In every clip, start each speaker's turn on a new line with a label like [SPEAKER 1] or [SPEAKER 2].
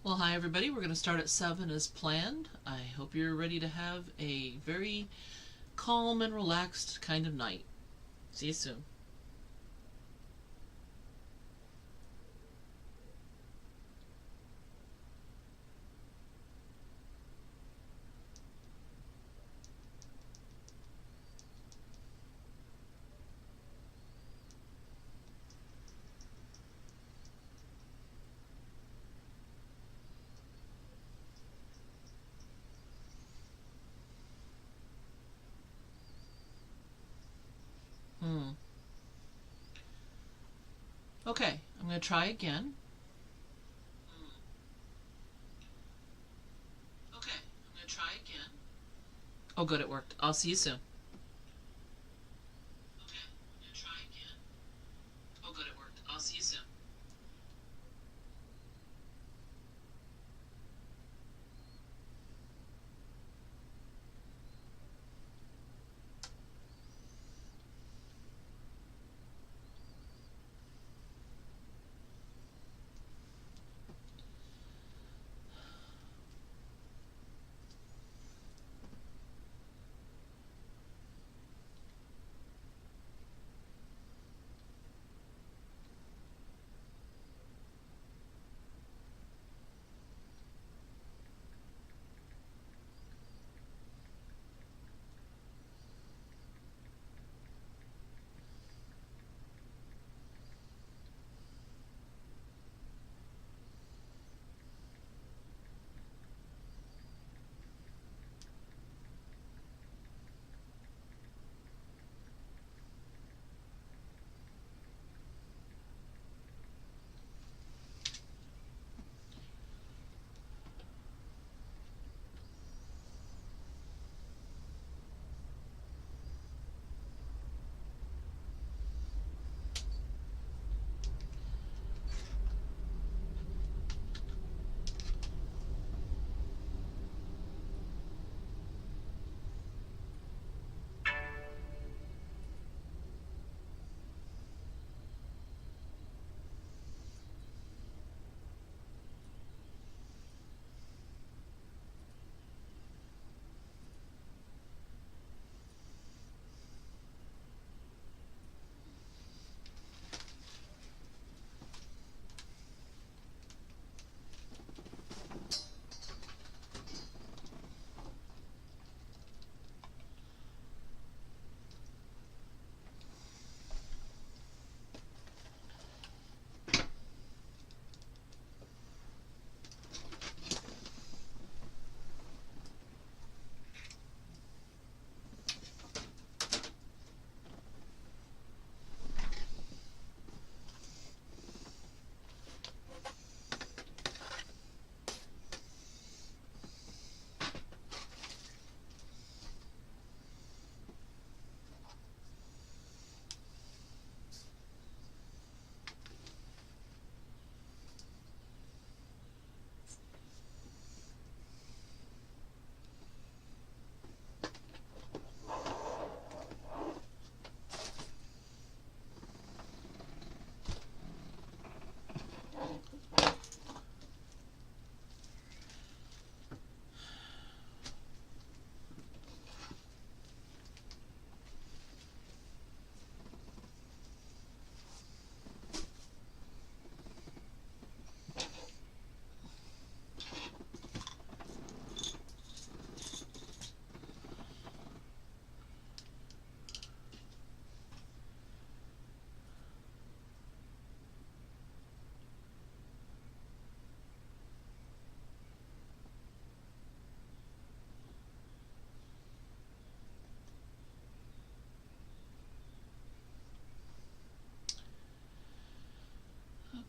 [SPEAKER 1] Well, hi everybody. We're going to start at 7 as planned. I hope you're ready to have a very calm and relaxed kind of night. See you soon. Okay, I'm going to try again. Okay, I'm going to try again. Oh, good, it worked. I'll see you soon. Okay, I'm going to try again. Oh, good, it worked. I'll see you soon.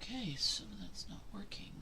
[SPEAKER 1] Okay, so that's not working.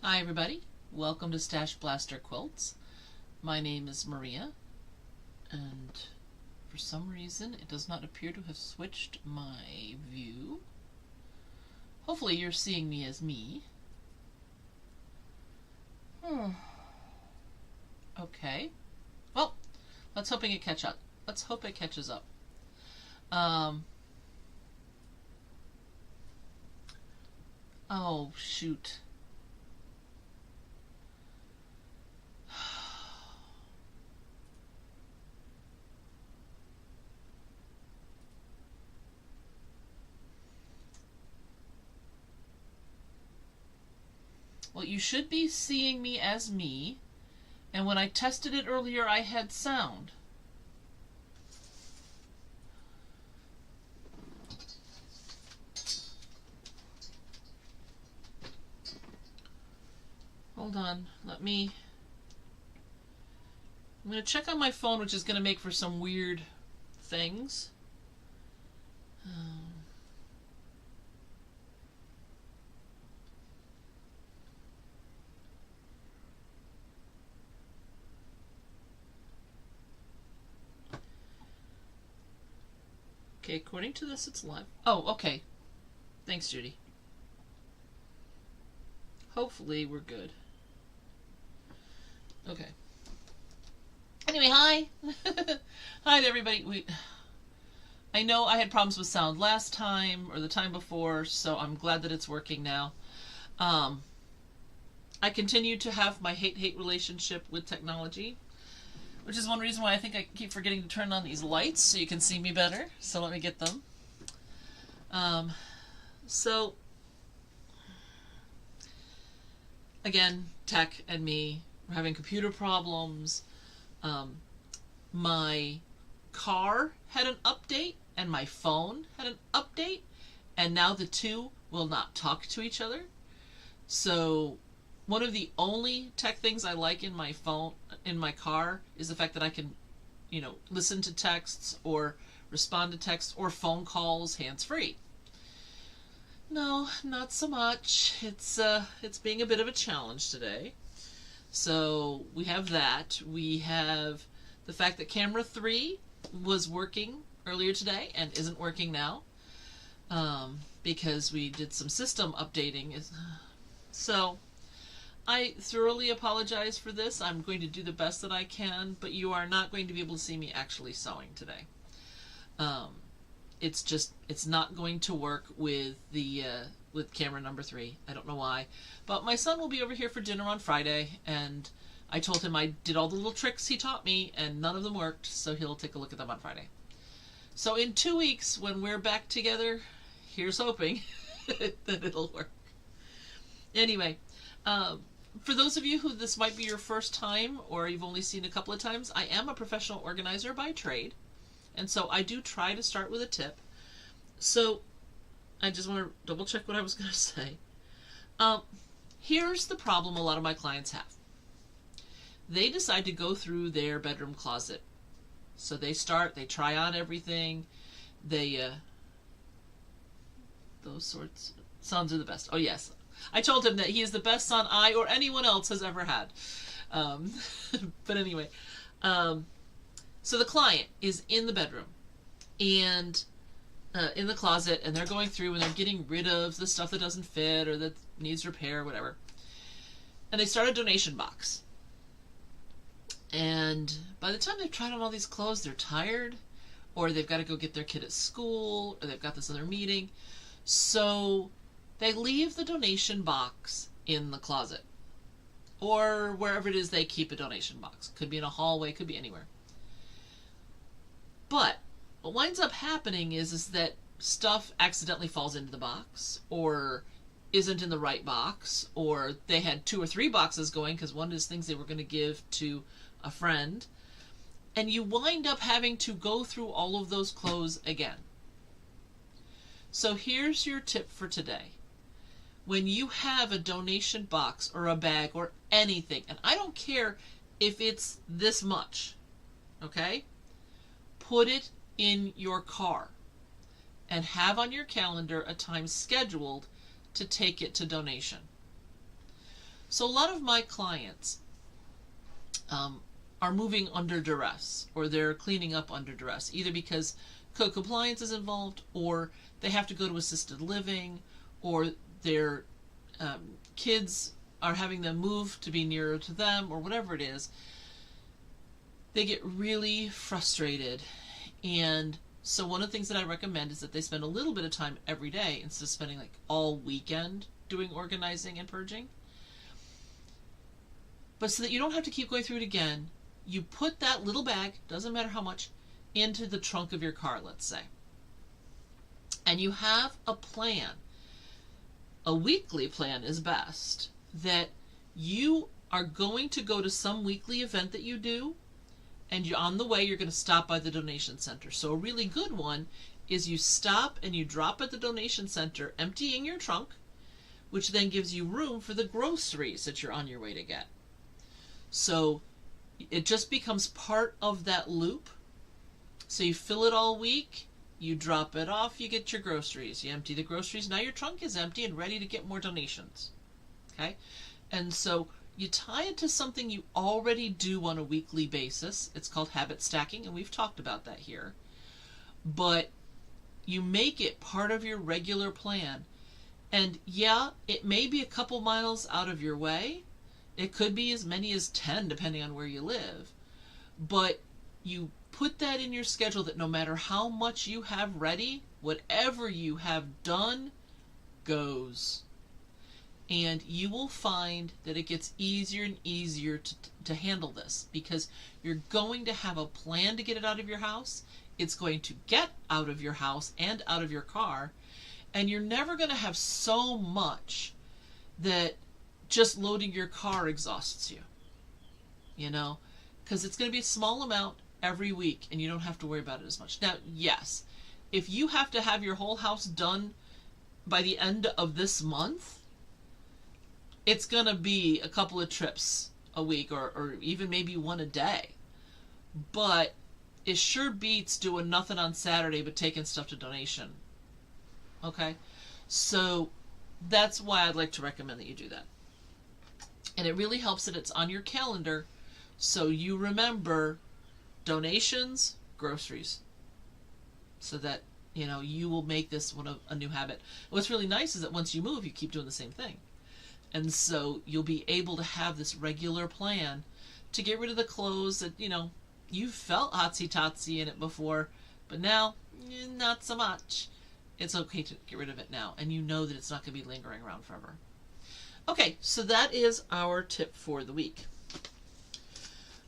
[SPEAKER 1] Hi everybody, welcome to StashBlaster Quilts. My name is Maria, and for some reason it does not appear to have switched my view. Hopefully you're seeing me as me. Okay. Well, let's hope it catch up. Let's hope it catches up. Oh shoot. Well, you should be seeing me as me, and when I tested it earlier, I had sound. Hold on, I'm going to check on my phone, which is going to make for some weird things. Okay, according to this, it's live. Oh, okay. Thanks, Judy. Hopefully, we're good. Okay. Anyway, hi. Hi to everybody. I know I had problems with sound last time or the time before, so I'm glad that it's working now. I continue to have my hate-hate relationship with technology, which is one reason why I think I keep forgetting to turn on these lights so you can see me better. So let me get them. So, again, tech and me, we're having computer problems. My car had an update and my phone had an update, and now the two will not talk to each other. So one of the only tech things I like in my phone, in my car, is the fact that I can, listen to texts or respond to texts or phone calls hands-free. No, not so much. It's being a bit of a challenge today. So we have that. We have the fact that camera 3 was working earlier today and isn't working now, because we did some system updating. So I thoroughly apologize for this. I'm going to do the best that I can, but you are not going to be able to see me actually sewing today. It's not going to work with the with camera number 3. I don't know why, but my son will be over here for dinner on Friday, and I told him I did all the little tricks he taught me, and none of them worked, so he'll take a look at them on Friday. So in 2 weeks, when we're back together, here's hoping that it'll work. Anyway, for those of you who this might be your first time, or you've only seen a couple of times, I am a professional organizer by trade, and so I do try to start with a tip. So I just want to double check what I was going to say. Here's the problem a lot of my clients have. They decide to go through their bedroom closet. So they try on everything. Those sorts. Sons are the best. Oh yes. I told him that he is the best son I or anyone else has ever had. But anyway. So the client is in the bedroom and in the closet, and they're going through and they're getting rid of the stuff that doesn't fit or that needs repair or whatever. And they start a donation box. And by the time they've tried on all these clothes, they're tired, or they've got to go get their kid at school, or they've got this other meeting. So they leave the donation box in the closet, or wherever it is they keep a donation box. Could be in a hallway, could be anywhere. But what winds up happening is that stuff accidentally falls into the box, or isn't in the right box, or they had 2 or 3 boxes going because one is things they were going to give to a friend, and you wind up having to go through all of those clothes again. So here's your tip for today. When you have a donation box or a bag or anything, and I don't care if it's this much, okay? Put it in your car and have on your calendar a time scheduled to take it to donation. So a lot of my clients are moving under duress, or they're cleaning up under duress, either because code compliance is involved, or they have to go to assisted living, or their kids are having them move to be nearer to them, or whatever it is. They get really frustrated. And so one of the things that I recommend is that they spend a little bit of time every day instead of spending like all weekend doing organizing and purging. But so that you don't have to keep going through it again, you put that little bag, doesn't matter how much, into the trunk of your car, let's say. And you have a plan. A weekly plan is best, that you are going to go to some weekly event that you do, and you're on the way, you're going to stop by the donation center. So a really good one is you stop and you drop at the donation center, emptying your trunk, which then gives you room for the groceries that you're on your way to get. So it just becomes part of that loop. So you fill it all week, you drop it off, you get your groceries, you empty the groceries, now your trunk is empty and ready to get more donations. Okay? And so you tie it to something you already do on a weekly basis. It's called habit stacking, and we've talked about that here. But you make it part of your regular plan. And yeah, it may be a couple miles out of your way. It could be as many as 10, depending on where you live. But you put that in your schedule that no matter how much you have ready, whatever you have done goes. And you will find that it gets easier and easier to handle this, because you're going to have a plan to get it out of your house. It's going to get out of your house and out of your car. And you're never going to have so much that just loading your car exhausts you. You know? Because it's going to be a small amount every week, and you don't have to worry about it as much. Now, yes, if you have to have your whole house done by the end of this month, it's going to be a couple of trips a week, or even maybe one a day. But it sure beats doing nothing on Saturday but taking stuff to donation. Okay? So that's why I'd like to recommend that you do that. And it really helps that it's on your calendar, so you remember donations, groceries, so that, you know, you will make this one a new habit. What's really nice is that once you move, you keep doing the same thing. And so you'll be able to have this regular plan to get rid of the clothes that, you know, you've felt hotsy-totsy in it before, but now, not so much. It's okay to get rid of it now, and you know that it's not going to be lingering around forever. Okay, so that is our tip for the week.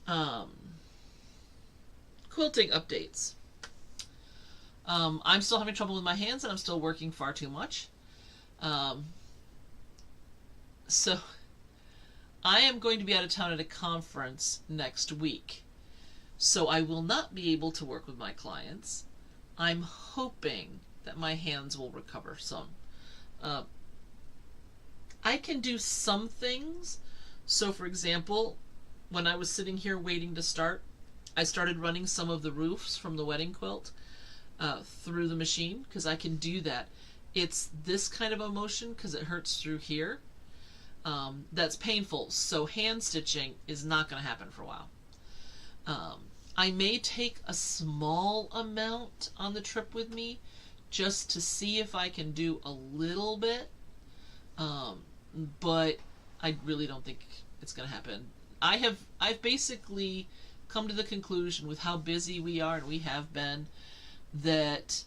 [SPEAKER 1] Quilting updates. I'm still having trouble with my hands, and I'm still working far too much. So I am going to be out of town at a conference next week, so I will not be able to work with my clients. I'm hoping that my hands will recover some. I can do some things. So for example, when I was sitting here waiting to start, I started running some of the roofs from the wedding quilt through the machine, because I can do that. It's this kind of a motion because it hurts through here. That's painful, so hand stitching is not going to happen for a while. I may take a small amount on the trip with me just to see if I can do a little bit, but I really don't think it's going to happen. I've basically come to the conclusion, with how busy we are, and we have been, that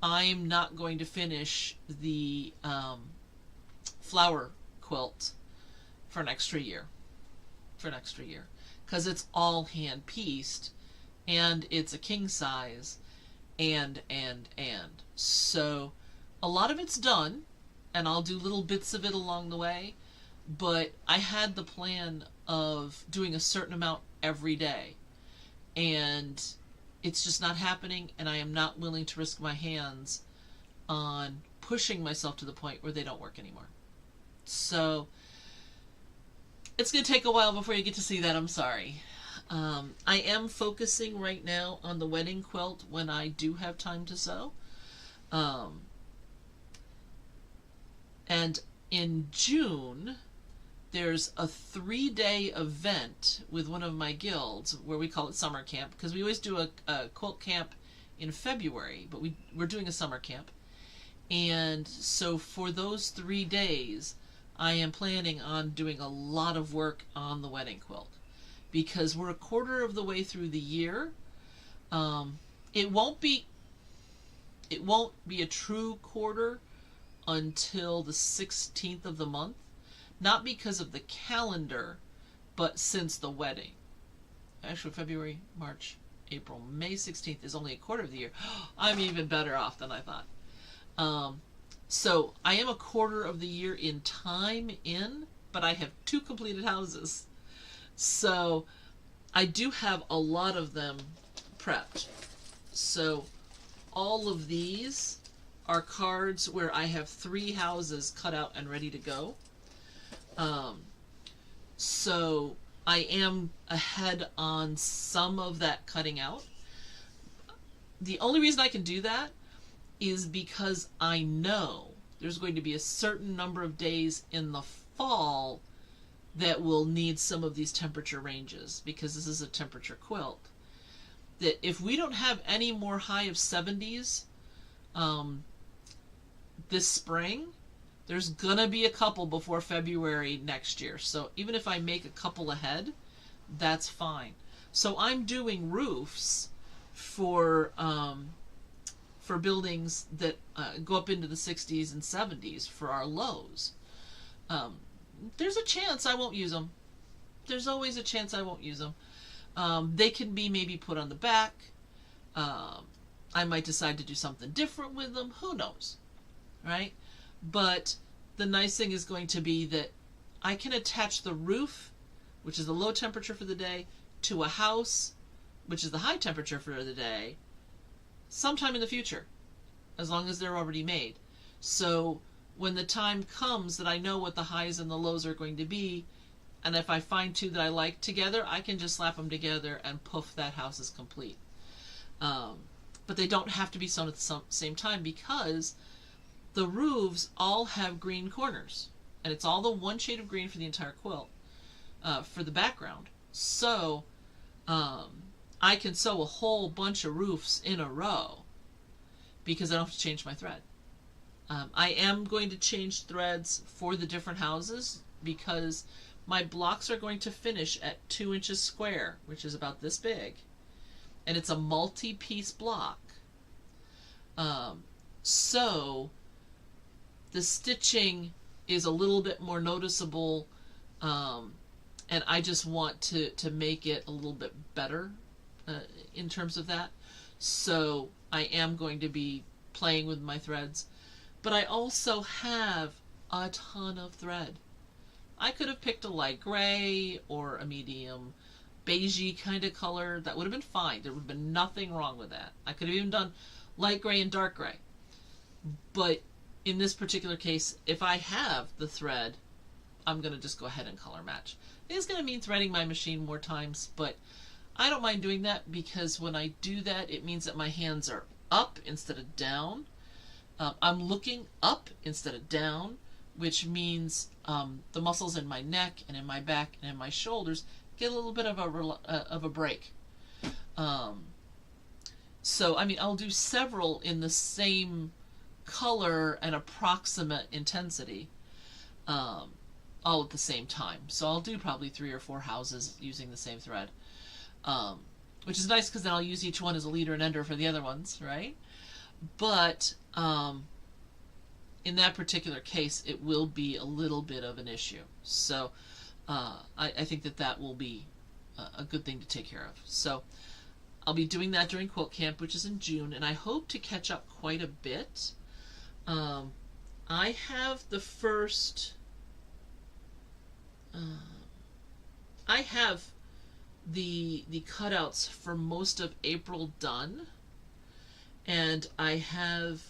[SPEAKER 1] I'm not going to finish the flower quilt for an extra year. Because it's all hand pieced, and it's a king size, and. So a lot of it's done, and I'll do little bits of it along the way, but I had the plan of doing a certain amount every day, and it's just not happening, and I am not willing to risk my hands on pushing myself to the point where they don't work anymore. So it's going to take a while before you get to see that. I'm sorry. I am focusing right now on the wedding quilt when I do have time to sew. And in June, there's a 3-day event with one of my guilds where we call it summer camp, because we always do a quilt camp in February, but we're doing a summer camp. And so for those 3 days, I am planning on doing a lot of work on the wedding quilt, because we're a quarter of the way through the year. It won't be a true quarter until the 16th of the month, not because of the calendar, but since the wedding. Actually, February, March, April, May 16th is only a quarter of the year. I'm even better off than I thought. So I am a quarter of the year in time in, but I have 2 completed houses. So I do have a lot of them prepped. So all of these are cards where I have 3 houses cut out and ready to go. So I am ahead on some of that cutting out. The only reason I can do that is because I know there's going to be a certain number of days in the fall that will need some of these temperature ranges, because this is a temperature quilt. That if we don't have any more high of 70s this spring, there's gonna be a couple before February next year. So even if I make a couple ahead, that's fine. So I'm doing roofs for buildings that go up into the 60s and 70s for our lows. There's a chance I won't use them. There's always a chance I won't use them. They can be maybe put on the back. I might decide to do something different with them. Who knows, right? But the nice thing is going to be that I can attach the roof, which is the low temperature for the day, to a house, which is the high temperature for the day, sometime in the future, as long as they're already made. So when the time comes that I know what the highs and the lows are going to be, and if I find 2 that I like together, I can just slap them together and poof, that house is complete. But they don't have to be sewn at the same time, because the roofs all have green corners, and it's all the one shade of green for the entire quilt, for the background. So I can sew a whole bunch of roofs in a row because I don't have to change my thread. I am going to change threads for the different houses because my blocks are going to finish at 2 inches square, which is about this big, and it's a multi-piece block. So the stitching is a little bit more noticeable, and I just want to make it a little bit better in terms of that. So I am going to be playing with my threads, but I also have a ton of thread. I could have picked a light gray or a medium beigey kind of color. That would have been fine. There would have been nothing wrong with that. I could have even done light gray and dark gray. But in this particular case, if I have the thread, I'm going to just go ahead and color match. It's going to mean threading my machine more times, but I don't mind doing that because when I do that, it means that my hands are up instead of down. I'm looking up instead of down, which means the muscles in my neck and in my back and in my shoulders get a little bit of a break. So, I mean, I'll do several in the same color and approximate intensity all at the same time. So I'll do probably 3 or 4 houses using the same thread, which is nice because then I'll use each one as a leader and ender for the other ones, right? But in that particular case, it will be a little bit of an issue. So I think that will be a good thing to take care of. So I'll be doing that during Quilt Camp, which is in June, and I hope to catch up quite a bit. I have the first... I have the cutouts for most of April done, and I have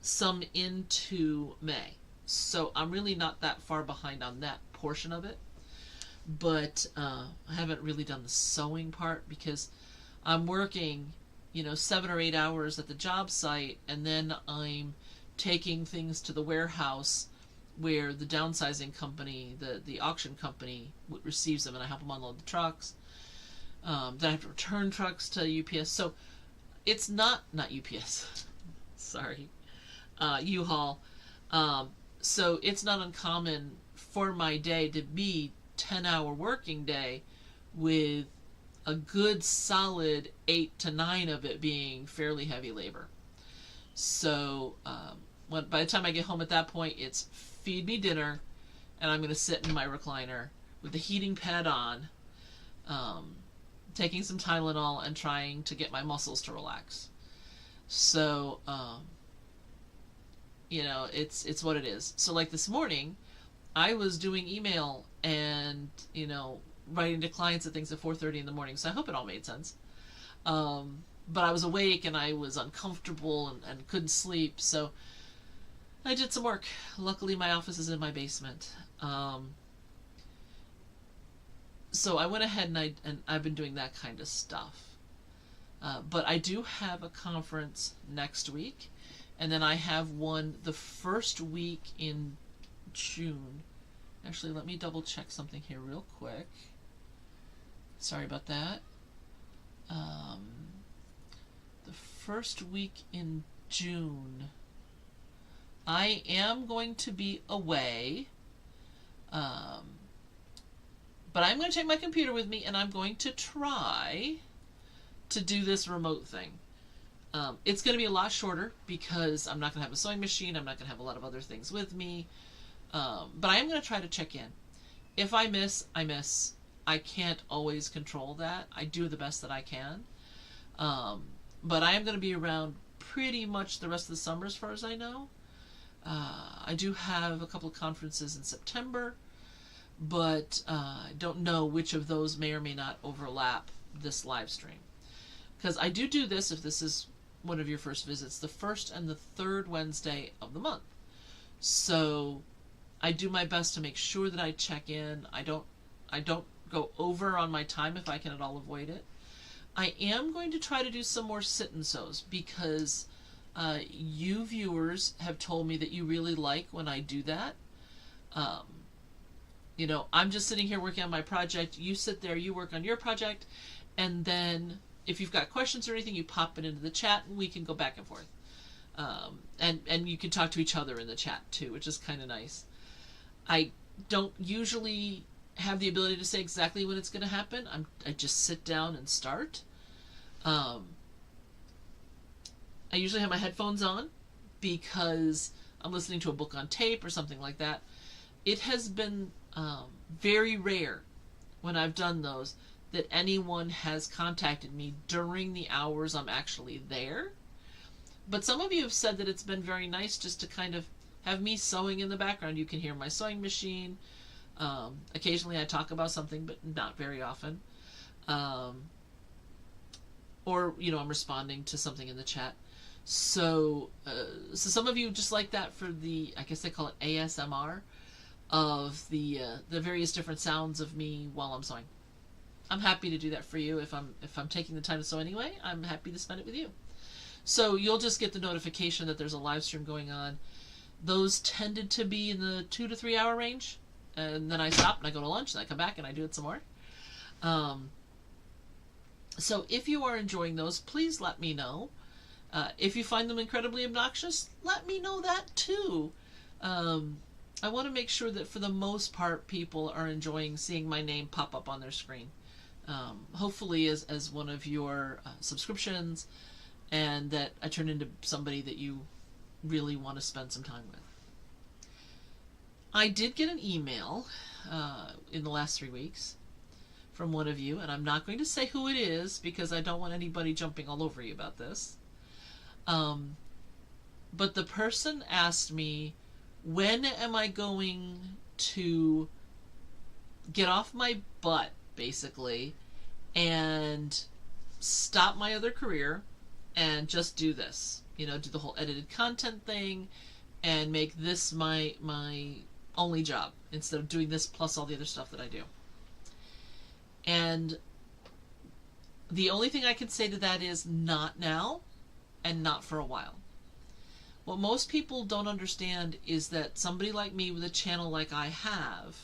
[SPEAKER 1] some into May. So I'm really not that far behind on that portion of it. But I haven't really done the sewing part because I'm working, 7 or 8 hours at the job site, and then I'm taking things to the warehouse where the downsizing company, the auction company, receives them, and I help them unload the trucks. Then I have to return trucks to UPS. So it's not UPS. Sorry, U-Haul. So it's not uncommon for my day to be 10-hour working day with a good solid 8 to 9 of it being fairly heavy labor. So by the time I get home at that point, it's feed me dinner, and I'm going to sit in my recliner with the heating pad on, taking some Tylenol and trying to get my muscles to relax. So, it's what it is. So like this morning, I was doing email and, writing to clients and things at 4:30 in the morning. So I hope it all made sense. But I was awake and I was uncomfortable and couldn't sleep. So I did some work. Luckily, my office is in my basement. So I went ahead and I've been doing that kind of stuff. But I do have a conference next week. And then I have one the first week in June. Actually, let me double check something here real quick. Sorry about that. The first week in June, I am going to be away. But I'm going to take my computer with me, and I'm going to try to do this remote thing. It's going to be a lot shorter because I'm not going to have a sewing machine. I'm not going to have a lot of other things with me. But I am going to try to check in. If I miss, I miss. I can't always control that. I do the best that I can. But I am going to be around pretty much the rest of the summer as far as I know. I do have a couple of conferences in September, but I don't know which of those may or may not overlap this live stream. Because I do this, if this is one of your first visits, the first and the third Wednesday of the month. So I do my best to make sure that I check in. I don't go over on my time if I can at all avoid it. I am going to try to do some more sit and sews because you viewers have told me that you really like when I do that. I'm just sitting here working on my project. You sit there, you work on your project, and then if you've got questions or anything, you pop it into the chat and we can go back and forth. And you can talk to each other in the chat too, which is kind of nice. I don't usually have the ability to say exactly when it's going to happen. I just sit down and start. I usually have my headphones on because I'm listening to a book on tape or something like that. It has been very rare when I've done those that anyone has contacted me during the hours I'm actually there. But some of you have said that it's been very nice just to kind of have me sewing in the background. You can hear my sewing machine. Occasionally I talk about something, but not very often. Or, I'm responding to something in the chat. So some of you just like that for the, I guess they call it ASMR, of the various different sounds of me while I'm sewing. I'm happy to do that for you. If I'm taking the time to sew anyway, I'm happy to spend it with you. So you'll just get the notification that there's a live stream going on. Those tended to be in the 2 to 3 hour range, and then I stop and I go to lunch and I come back and I do it some more. So if you are enjoying those, please let me know. If you find them incredibly obnoxious, let me know that too. I want to make sure that for the most part people are enjoying seeing my name pop up on their screen. Hopefully as one of your subscriptions, and that I turn into somebody that you really want to spend some time with. I did get an email in the last 3 weeks from one of you, and I'm not going to say who it is because I don't want anybody jumping all over you about this. But the person asked me, when am I going to get off my butt, basically, and stop my other career and just do this, do the whole edited content thing and make this my only job instead of doing this plus all the other stuff that I do. And the only thing I can say to that is not now and not for a while. What most people don't understand is that somebody like me with a channel like I have,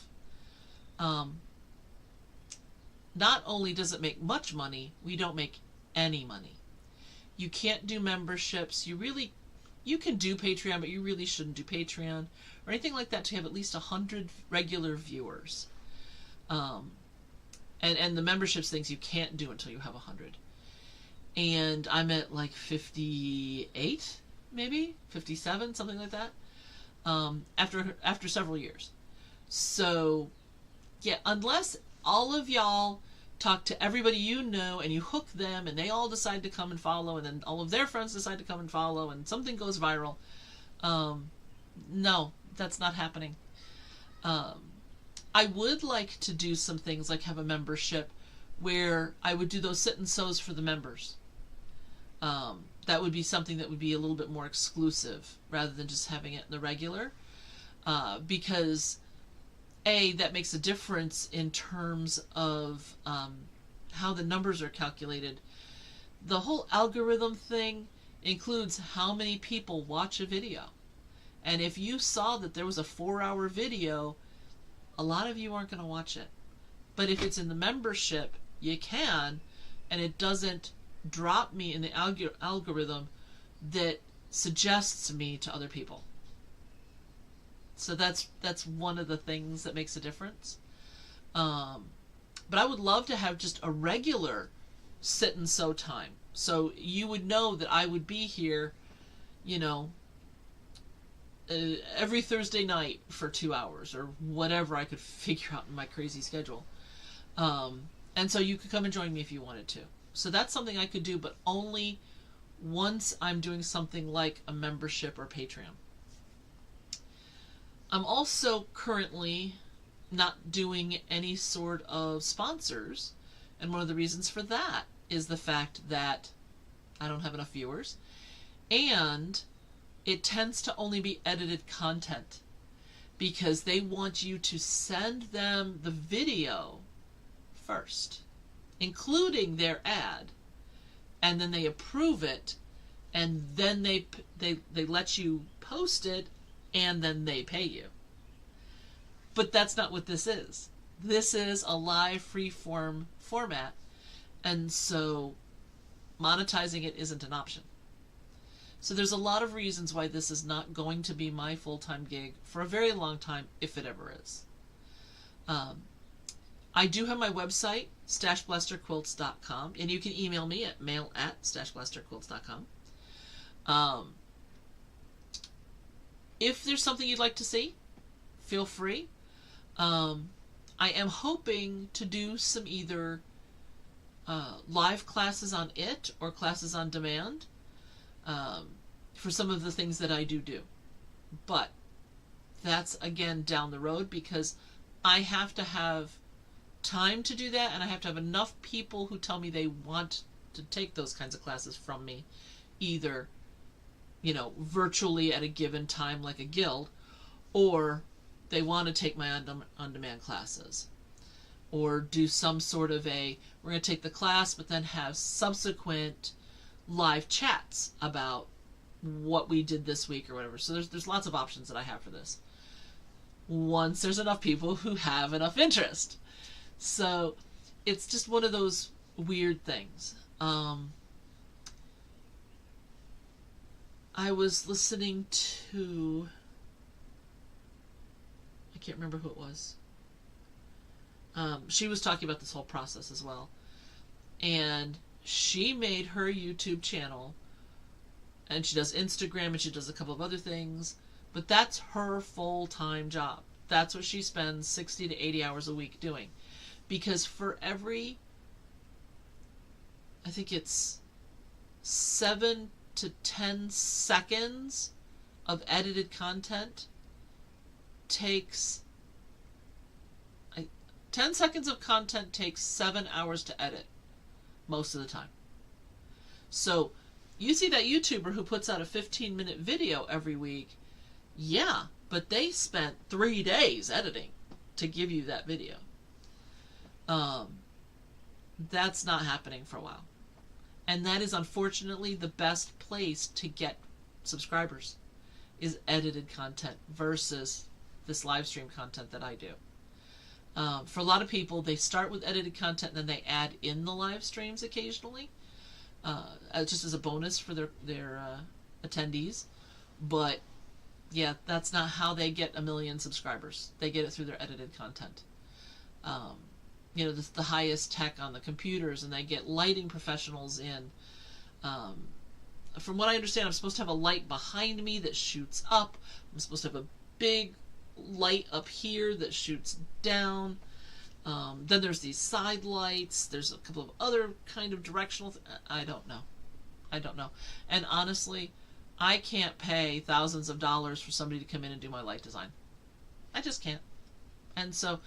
[SPEAKER 1] not only does it make much money, we don't make any money. You can't do memberships. You can do Patreon, but you really shouldn't do Patreon or anything like that to have at least 100 regular viewers. And the memberships things you can't do until you have 100. And I'm at like 58, maybe 57, something like that. After several years. So yeah, unless all of y'all talk to everybody you know and you hook them and they all decide to come and follow, and then all of their friends decide to come and follow, and something goes viral, no, that's not happening. I would like to do some things like have a membership where I would do those sit and sews for the members. That would be something that would be a little bit more exclusive rather than just having it in the regular, because that makes a difference in terms of how the numbers are calculated. The whole algorithm thing includes how many people watch a video. And if you saw that there was a 4-hour video, a lot of you aren't going to watch it. But if it's in the membership, you can, and it doesn't drop me in the algorithm that suggests me to other people. So that's one of the things that makes a difference. But I would love to have just a regular sit and sew time. So you would know that I would be here, every Thursday night for 2 hours or whatever I could figure out in my crazy schedule. And so you could come and join me if you wanted to. So that's something I could do, but only once I'm doing something like a membership or Patreon. I'm also currently not doing any sort of sponsors, and one of the reasons for that is the fact that I don't have enough viewers, and it tends to only be edited content because they want you to send them the video first, including their ad, and then they approve it, and then they let you post it, and then they pay you. But that's not what this is. This is a live free-form format, and so monetizing it isn't an option. So there's a lot of reasons why this is not going to be my full-time gig for a very long time, if it ever is. I do have my website, StashBlasterQuilts.com, and you can email me at mail@StashBlasterQuilts.com. If there's something you'd like to see, feel free. I am hoping to do some either live classes on it or classes on demand for some of the things that I do. But that's, again, down the road because I have to have time to do that, and I have to have enough people who tell me they want to take those kinds of classes from me, either virtually at a given time like a guild, or they want to take my on-demand classes, or do some sort of we're going to take the class but then have subsequent live chats about what we did this week or whatever. So there's lots of options that I have for this once there's enough people who have enough interest. So it's just one of those weird things. I was listening to, I can't remember who it was. She was talking about this whole process as well. And she made her YouTube channel, and she does Instagram, and she does a couple of other things, but that's her full-time job. That's what she spends 60 to 80 hours a week doing. Because for every, I think it's 7 to 10 seconds of edited content takes 10 seconds of content takes 7 hours to edit most of the time. So you see that YouTuber who puts out a 15-minute video every week, yeah, but they spent 3 days editing to give you that video. That's not happening for a while. And that is unfortunately the best place to get subscribers. is edited content versus this live stream content that I do. For a lot of people, they start with edited content and then they add in the live streams occasionally, just as a bonus for their attendees. But yeah, that's not how they get 1 million subscribers. They get it through their edited content. You know, the highest tech on the computers, and they get lighting professionals in. From what I understand, I'm supposed to have a light behind me that shoots up. I'm supposed to have a big light up here that shoots down. Then there's these side lights. There's a couple of other kind of directional I don't know. I don't know. And honestly, I can't pay thousands of dollars for somebody to come in and do my light design. I just can't. And so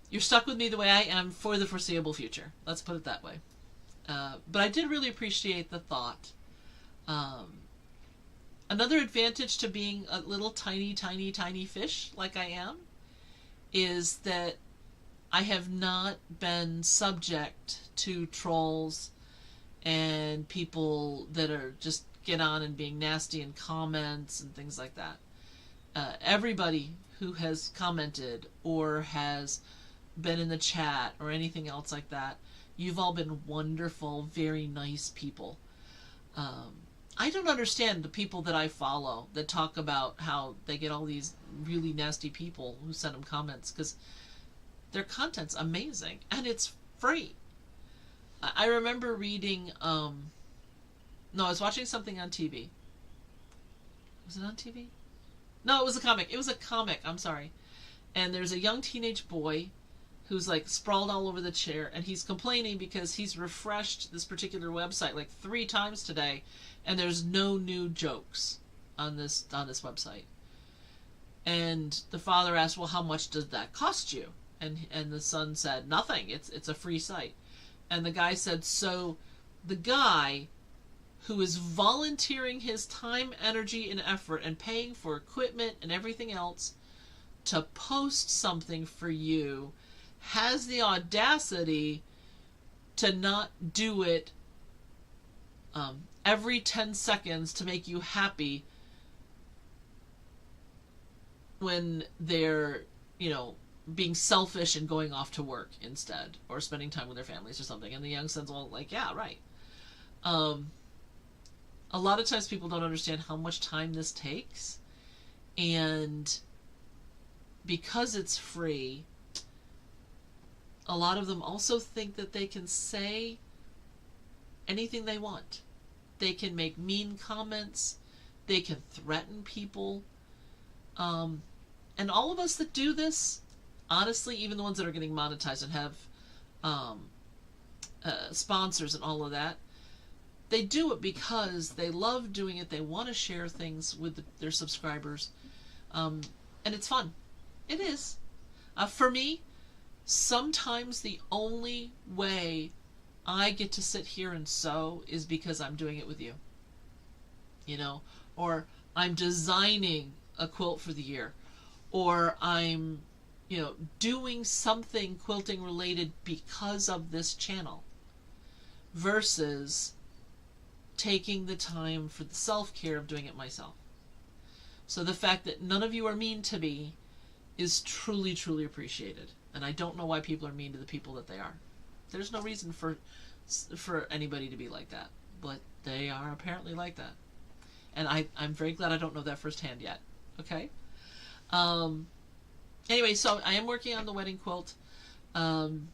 [SPEAKER 1] you're stuck with me the way I am for the foreseeable future. Let's put it that way. But I did really appreciate the thought. Another advantage to being a little tiny, tiny, tiny fish like I am is that I have not been subject to trolls and people that are just get on and being nasty in comments and things like that. Everybody who has commented or has been in the chat or anything else like that, you've all been wonderful, very nice people. I don't understand the people that I follow that talk about how they get all these really nasty people who send them comments, because their content's amazing and it's free. I remember reading, no, I was watching something on TV. Was it on TV? No, it was a comic. It was a comic, I'm sorry. And there's a young teenage boy who's like sprawled all over the chair, and he's complaining because he's refreshed this particular website like 3 times today, and there's no new jokes on this website. And the father asked, well, how much does that cost you? And the son said, nothing, it's a free site. And the guy said, so the guy who is volunteering his time, energy, and effort and paying for equipment and everything else to post something for you has the audacity to not do it every 10 seconds to make you happy when they're, you know, being selfish and going off to work instead, or spending time with their families or something. And the young son's all like, yeah, right. A lot of times people don't understand how much time this takes, and because it's free, a lot of them also think that they can say anything they want. They can make mean comments. They can threaten people. And all of us that do this, honestly, even the ones that are getting monetized and have sponsors and all of that, they do it because they love doing it. They want to share things with their subscribers. And it's fun. It is. For me, sometimes the only way I get to sit here and sew is because I'm doing it with you. You know, or I'm designing a quilt for the year, or I'm, you know, doing something quilting related because of this channel, versus taking the time for the self-care of doing it myself. So the fact that none of you are mean to me is truly, truly appreciated. And I don't know why people are mean to the people that they are. There's no reason for anybody to be like that, but they are apparently like that. And I'm very glad I don't know that firsthand yet. Okay? Anyway, so I am working on the wedding quilt. I'm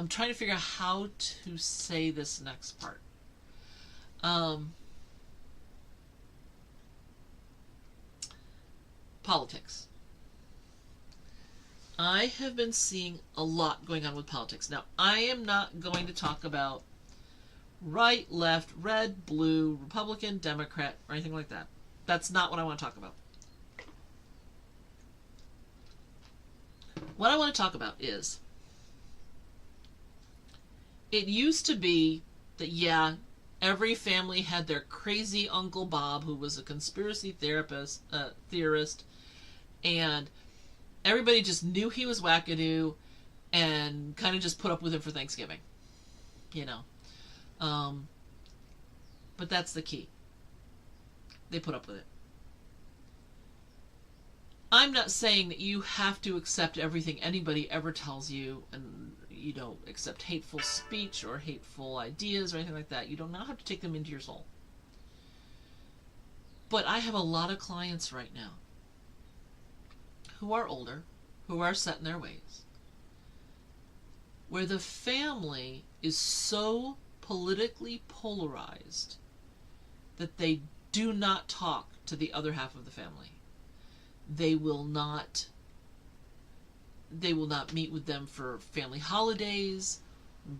[SPEAKER 1] trying to figure out how to say this next part. Politics. I have been seeing a lot going on with politics. Now, I am not going to talk about right, left, red, blue, Republican, Democrat, or anything like that. That's not what I want to talk about. What I want to talk about is, it used to be that, yeah, every family had their crazy Uncle Bob who was a conspiracy theorist, and everybody just knew he was wackadoo and kind of just put up with him for Thanksgiving. you know. Um, but that's the key. They put up with it. I'm not saying that you have to accept everything anybody ever tells you, and you don't accept hateful speech or hateful ideas or anything like that. You do not have to take them into your soul. But I have a lot of clients right now who are older, who are set in their ways, where the family is so politically polarized that they do not talk to the other half of the family. They will not meet with them for family holidays,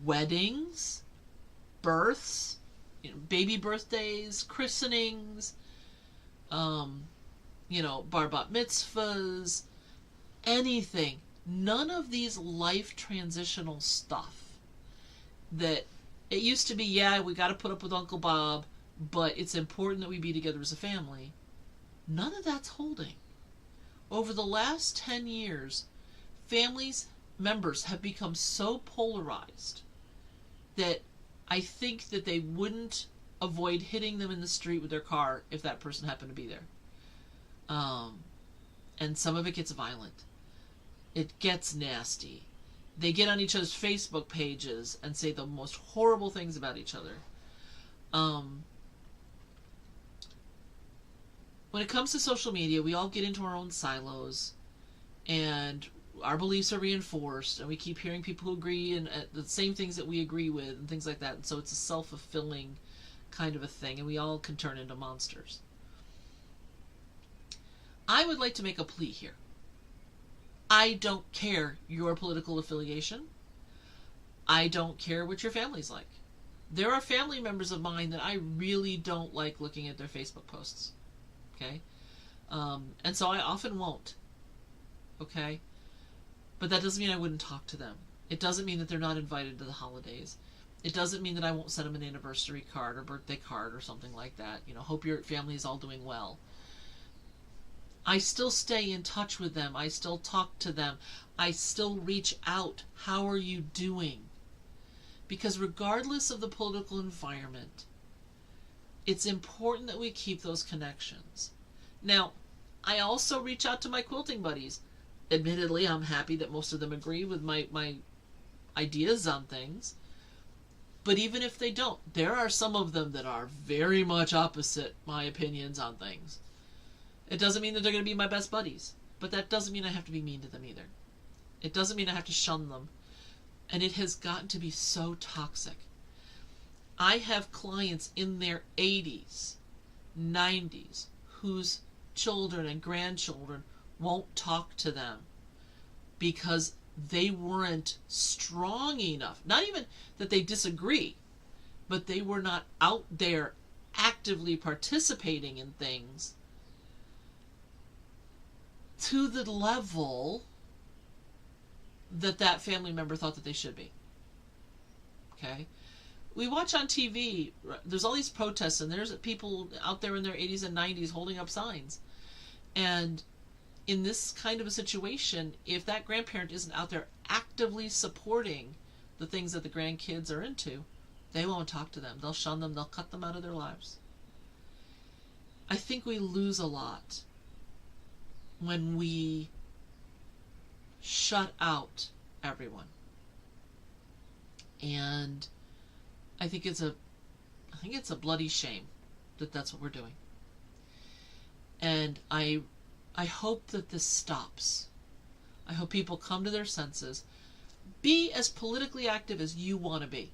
[SPEAKER 1] weddings, births, baby birthdays, christenings, bar bat mitzvahs, anything. None of these life transitional stuff that it used to be, yeah, we got to put up with Uncle Bob, but it's important that we be together as a family. None of that's holding. Over the last 10 years, members have become so polarized that I think that they wouldn't avoid hitting them in the street with their car if that person happened to be there. And some of it gets violent. It gets nasty. They get on each other's Facebook pages and say the most horrible things about each other. When it comes to social media, we all get into our own silos, and our beliefs are reinforced, and we keep hearing people who agree and the same things that we agree with and things like that. And so it's a self-fulfilling kind of a thing, and we all can turn into monsters. I would like to make a plea here. I don't care your political affiliation. I don't care what your family's like. There are family members of mine that I really don't like looking at their Facebook posts. Okay? And so I often won't. Okay? But that doesn't mean I wouldn't talk to them. It doesn't mean that they're not invited to the holidays. It doesn't mean that I won't send them an anniversary card or birthday card or something like that. Hope your family is all doing well. I still stay in touch with them. I still talk to them. I still reach out. How are you doing? Because regardless of the political environment, it's important that we keep those connections. Now, I also reach out to my quilting buddies. Admittedly, I'm happy that most of them agree with my ideas on things. But even if they don't, there are some of them that are very much opposite my opinions on things. It doesn't mean that they're going to be my best buddies, but that doesn't mean I have to be mean to them either. It doesn't mean I have to shun them. And it has gotten to be so toxic. I have clients in their 80s, 90s, whose children and grandchildren won't talk to them because they weren't strong enough. Not even that they disagree, but they were not out there actively participating in things to the level that family member thought that they should be. Okay? We watch on TV, there's all these protests, and there's people out there in their 80s and 90s holding up signs. And in this kind of a situation, if that grandparent isn't out there actively supporting the things that the grandkids are into, they won't talk to them. They'll shun them. They'll cut them out of their lives. I think we lose a lot when we shut out everyone. And I think it's a bloody shame that that's what we're doing. And I hope that this stops. I hope people come to their senses. Be as politically active as you want to be.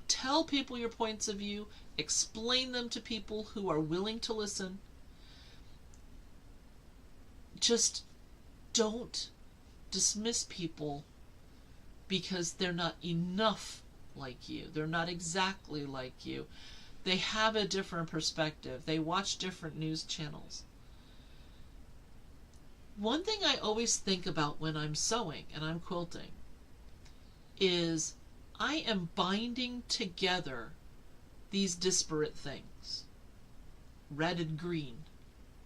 [SPEAKER 1] Tell people your points of view. Explain them to people who are willing to listen. Just don't dismiss people because they're not enough like you. They're not exactly like you. They have a different perspective. They watch different news channels. One thing I always think about when I'm sewing and I'm quilting is I am binding together these disparate things. Red and green.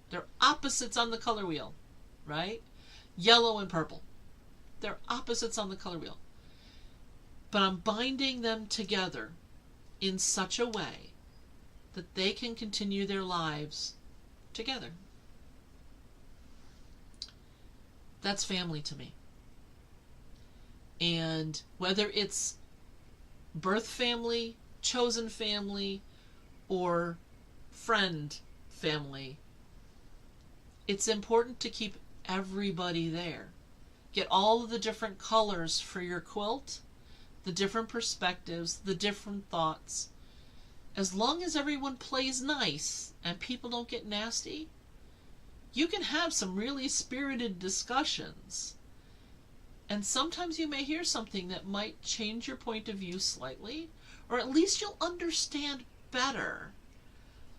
[SPEAKER 1] They're opposites on the color wheel, right? Yellow and purple. They're opposites on the color wheel. but I'm binding them together in such a way that they can continue their lives together. That's family to me. And whether it's birth family, chosen family, or friend family, it's important to keep everybody there. Get all of the different colors for your quilt, the different perspectives, the different thoughts. As long as everyone plays nice and people don't get nasty, you can have some really spirited discussions. And sometimes you may hear something that might change your point of view slightly, or at least you'll understand better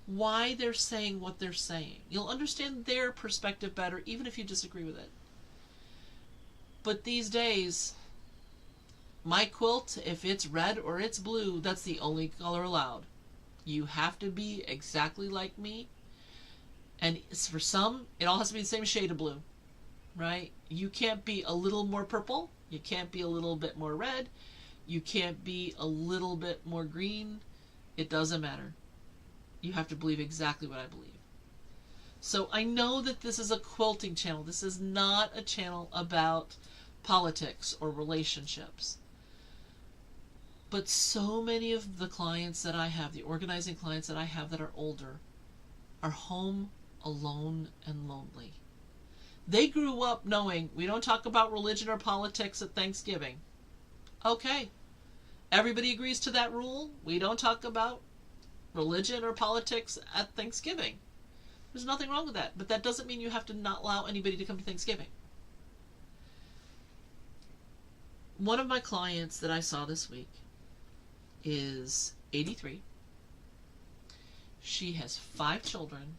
[SPEAKER 1] why they're saying what they're saying. You'll understand their perspective better, even if you disagree with it. But these days, my quilt, if it's red or it's blue, that's the only color allowed. You have to be exactly like me. And for some, it all has to be the same shade of blue, right? You can't be a little more purple. You can't be a little bit more red. You can't be a little bit more green. It doesn't matter. You have to believe exactly what I believe. So I know that this is a quilting channel. This is not a channel about politics or relationships. But so many of the clients that I have, the organizing clients that I have that are older, are home alone and lonely. They grew up knowing we don't talk about religion or politics at Thanksgiving. Okay. Everybody agrees to that rule. We don't talk about religion or politics at Thanksgiving. There's nothing wrong with that. But that doesn't mean you have to not allow anybody to come to Thanksgiving. One of my clients that I saw this week is 83. She has 5 children.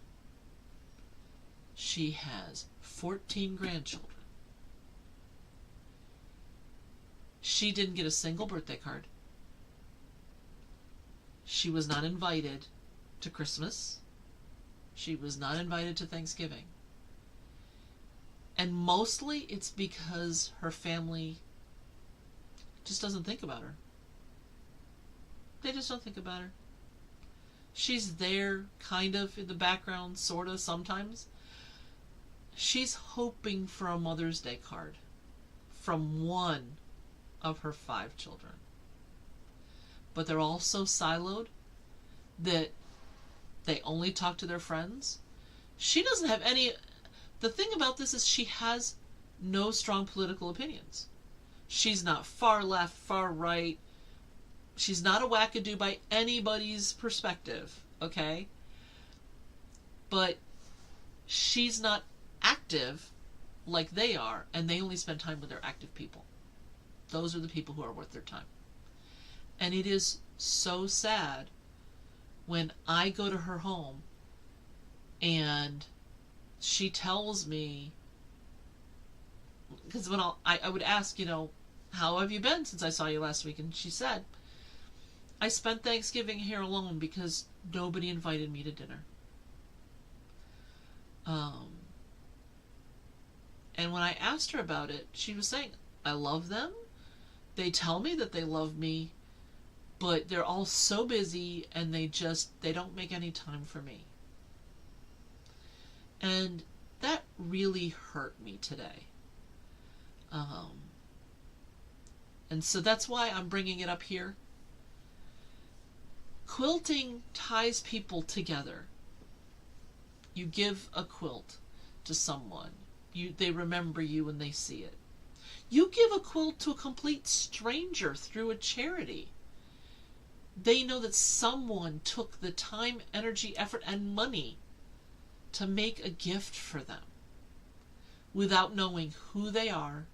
[SPEAKER 1] She has 14 grandchildren. She didn't get a single birthday card. She was not invited to Christmas. She was not invited to Thanksgiving. And mostly it's because her family just doesn't think about her. They just don't think about her. She's there, kind of, in the background, sort of, sometimes. She's hoping for a Mother's Day card from one of her 5 children. But they're all so siloed that they only talk to their friends. She doesn't have any... The thing about this is she has no strong political opinions. She's not far left, far right. She's not a wackadoo by anybody's perspective, okay? But she's not active like they are, and they only spend time with their active people. Those are the people who are worth their time. And it is so sad when I go to her home and she tells me, because when I would ask, how have you been since I saw you last week? And she said, I spent Thanksgiving here alone because nobody invited me to dinner. And when I asked her about it, she was saying, I love them. They tell me that they love me, but they're all so busy and they don't make any time for me. And that really hurt me today. And so that's why I'm bringing it up here. Quilting ties people together. You give a quilt to someone. They remember you when they see it. You give a quilt to a complete stranger through a charity. They know that someone took the time, energy, effort, and money to make a gift for them without knowing who they are,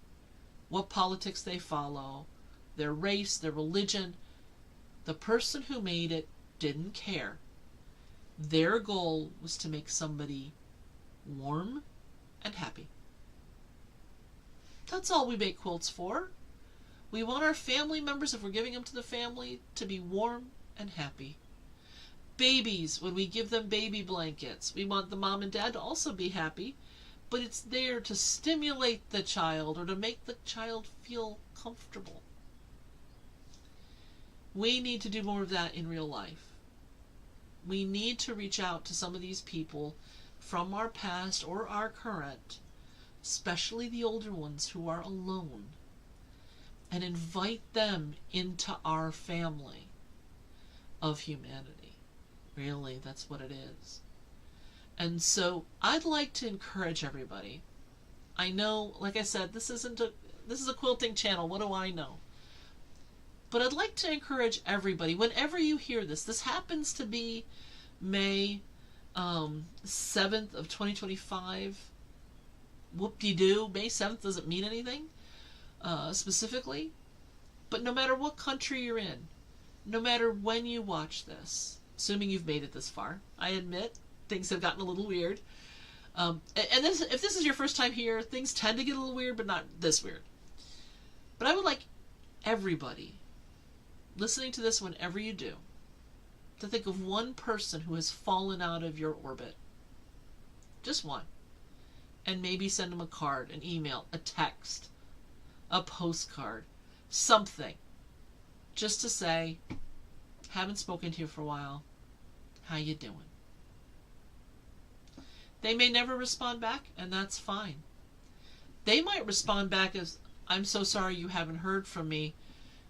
[SPEAKER 1] what politics they follow, their race, their religion. The person who made it didn't care. Their goal was to make somebody warm and happy. That's all we make quilts for. We want our family members, if we're giving them to the family, to be warm and happy. Babies, when we give them baby blankets, we want the mom and dad to also be happy, but it's there to stimulate the child or to make the child feel comfortable. We need to do more of that in real life. We need to reach out to some of these people from our past or our current, especially the older ones who are alone, and invite them into our family of humanity. Really, that's what it is. And so I'd like to encourage everybody. I know, like I said, this is a quilting channel. What do I know? But I'd like to encourage everybody, whenever you hear this, this happens to be May 7th of 2025. Whoop-de-doo. May 7th doesn't mean anything specifically. But no matter what country you're in, no matter when you watch this, assuming you've made it this far, I admit things have gotten a little weird. And if this is your first time here, things tend to get a little weird, but not this weird. But I would like everybody listening to this, whenever you do, to think of one person who has fallen out of your orbit. Just one. And maybe send them a card, an email, a text, a postcard, something. Just to say, haven't spoken to you for a while. How you doing? They may never respond back, and that's fine. They might respond back as, I'm so sorry you haven't heard from me.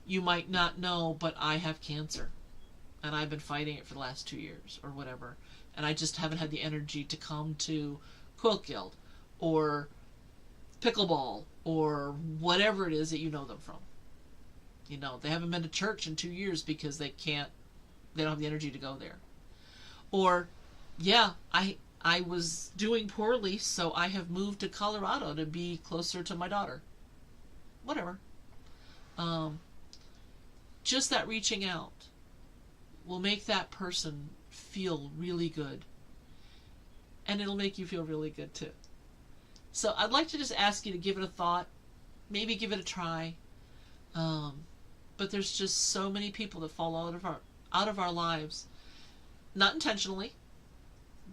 [SPEAKER 1] You might not know, but I have cancer. And I've been fighting it for the last 2 years, or whatever. And I just haven't had the energy to come to Quilt Guild, or pickleball, or whatever it is that you know them from. You know, they haven't been to church in 2 years because they don't have the energy to go there. Or, yeah, I was doing poorly, so I have moved to Colorado to be closer to my daughter. Whatever. Just that reaching out will make that person feel really good. And it'll make you feel really good too. So I'd like to just ask you to give it a thought. Maybe give it a try. But there's just so many people that fall out of our lives. Not intentionally.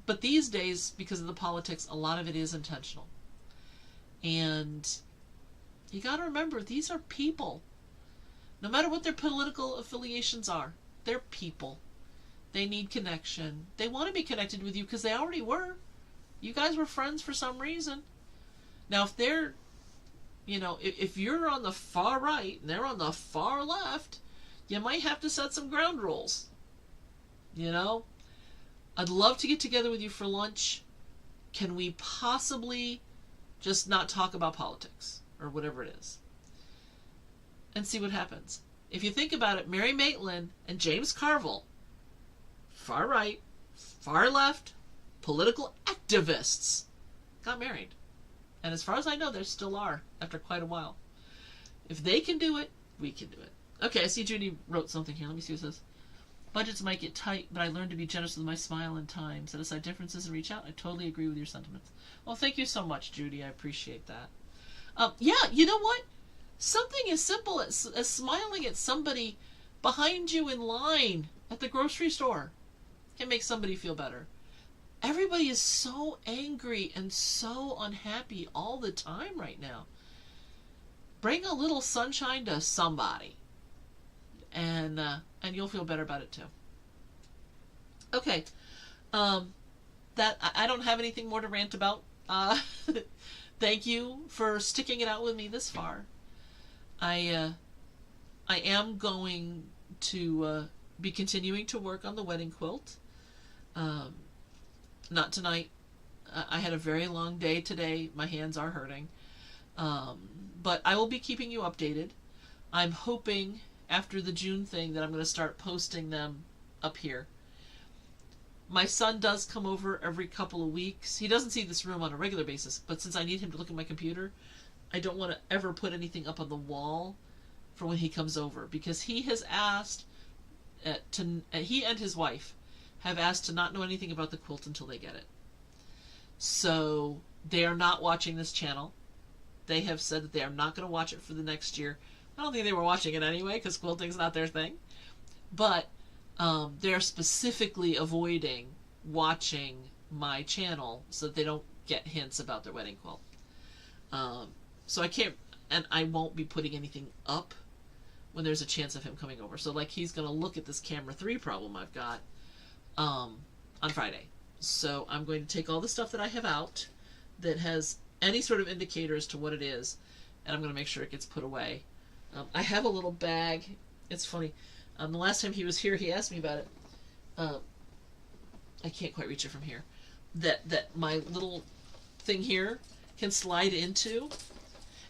[SPEAKER 1] But these days, because of the politics, a lot of it is intentional. And you got to remember, these are people. No matter what their political affiliations are, they're people. They need connection. They want to be connected with you because they already were. You guys were friends for some reason. Now, if they're, if you're on the far right and they're on the far left, you might have to set some ground rules. I'd love to get together with you for lunch. Can we possibly just not talk about politics or whatever it is? And see what happens. If you think about it, Mary Maitland and James Carville, far right, far left, political activists, got married. And as far as I know, they still are after quite a while. If they can do it, we can do it. Okay, I see Judy wrote something here. Let me see what it says. Budgets might get tight, but I learned to be generous with my smile and time. Set aside differences and reach out. I totally agree with your sentiments. Well, thank you so much, Judy. I appreciate that. Yeah, you know what? Something as simple as smiling at somebody behind you in line at the grocery store can make somebody feel better. Everybody is so angry and so unhappy all the time right now. Bring a little sunshine to somebody, and you'll feel better about it too. Okay, that I don't have anything more to rant about. Thank you for sticking it out with me this far. I am going to be continuing to work on the wedding quilt. Not tonight. I had a very long day today. My hands are hurting. But I will be keeping you updated. I'm hoping after the June thing that I'm going to start posting them up here. My son does come over every couple of weeks. He doesn't see this room on a regular basis, but since I need him to look at my computer, I don't want to ever put anything up on the wall for when he comes over, because he has asked he and his wife have asked to not know anything about the quilt until they get it. So they are not watching this channel. They have said that they are not going to watch it for the next year. I don't think they were watching it anyway, because quilting's not their thing. But they're specifically avoiding watching my channel so that they don't get hints about their wedding quilt. So I can't, and I won't be putting anything up when there's a chance of him coming over. So like he's going to look at this camera 3 problem I've got on Friday. So I'm going to take all the stuff that I have out that has any sort of indicator as to what it is, and I'm going to make sure it gets put away. I have a little bag. It's funny. The last time he was here, he asked me about it. I can't quite reach it from here. That my little thing here can slide into,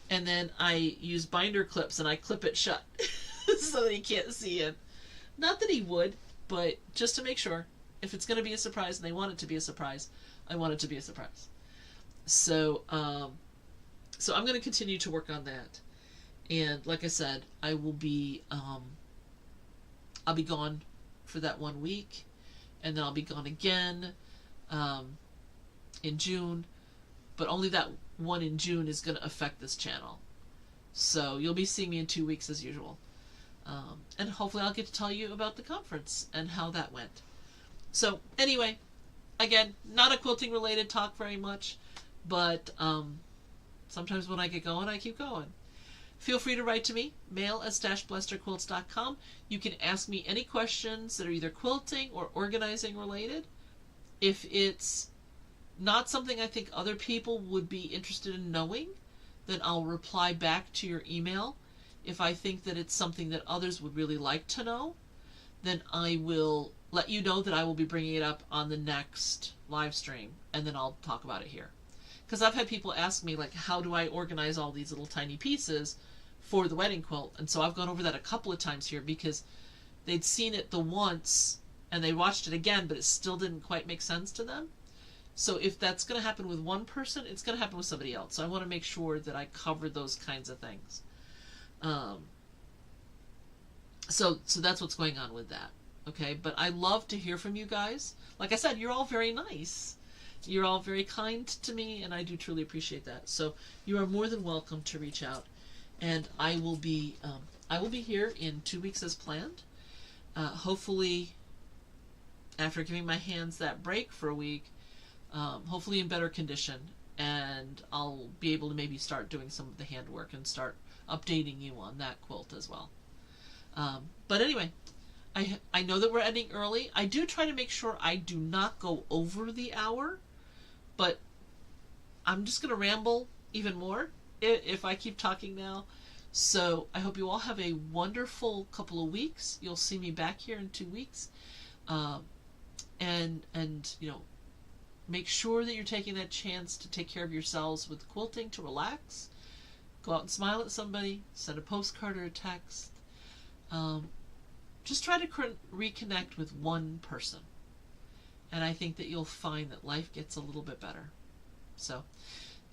[SPEAKER 1] and then I use binder clips and I clip it shut so that he can't see it. Not that he would, but just to make sure. If it's going to be a surprise and they want it to be a surprise, I want it to be a surprise. So, so I'm going to continue to work on that. And like I said, I will be, I'll be gone for that 1 week, and then I'll be gone again in June. But only that one in June is going to affect this channel. So you'll be seeing me in 2 weeks as usual. And hopefully I'll get to tell you about the conference and how that went. So anyway, again, not a quilting related talk very much, but sometimes when I get going, I keep going. Feel free to write to me, mail@StashBlasterQuilts.com. You can ask me any questions that are either quilting or organizing related. If it's not something I think other people would be interested in knowing, then I'll reply back to your email. If I think that it's something that others would really like to know, then I will let you know that I will be bringing it up on the next live stream, and then I'll talk about it here. Because I've had people ask me, like, how do I organize all these little tiny pieces for the wedding quilt? And so I've gone over that a couple of times here because they'd seen it the once and they watched it again, but it still didn't quite make sense to them. So if that's going to happen with one person, it's going to happen with somebody else. So I want to make sure that I cover those kinds of things. So that's what's going on with that. Okay, but I love to hear from you guys. Like I said, you're all very nice. You're all very kind to me, and I do truly appreciate that. So you are more than welcome to reach out, and I will be here in 2 weeks as planned. Hopefully, after giving my hands that break for a week, hopefully in better condition, and I'll be able to maybe start doing some of the handwork and start updating you on that quilt as well. But anyway, I know that we're ending early. I do try to make sure I do not go over the hour, but I'm just going to ramble even more if I keep talking now. So I hope you all have a wonderful couple of weeks. You'll see me back here in 2 weeks. And you know, make sure that you're taking that chance to take care of yourselves with quilting, to relax. Go out and smile at somebody, send a postcard or a text. Just try to reconnect with one person. And I think that you'll find that life gets a little bit better. So,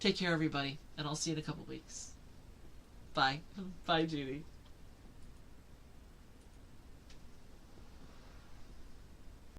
[SPEAKER 1] take care, everybody, and I'll see you in a couple weeks. Bye. Bye, Judy.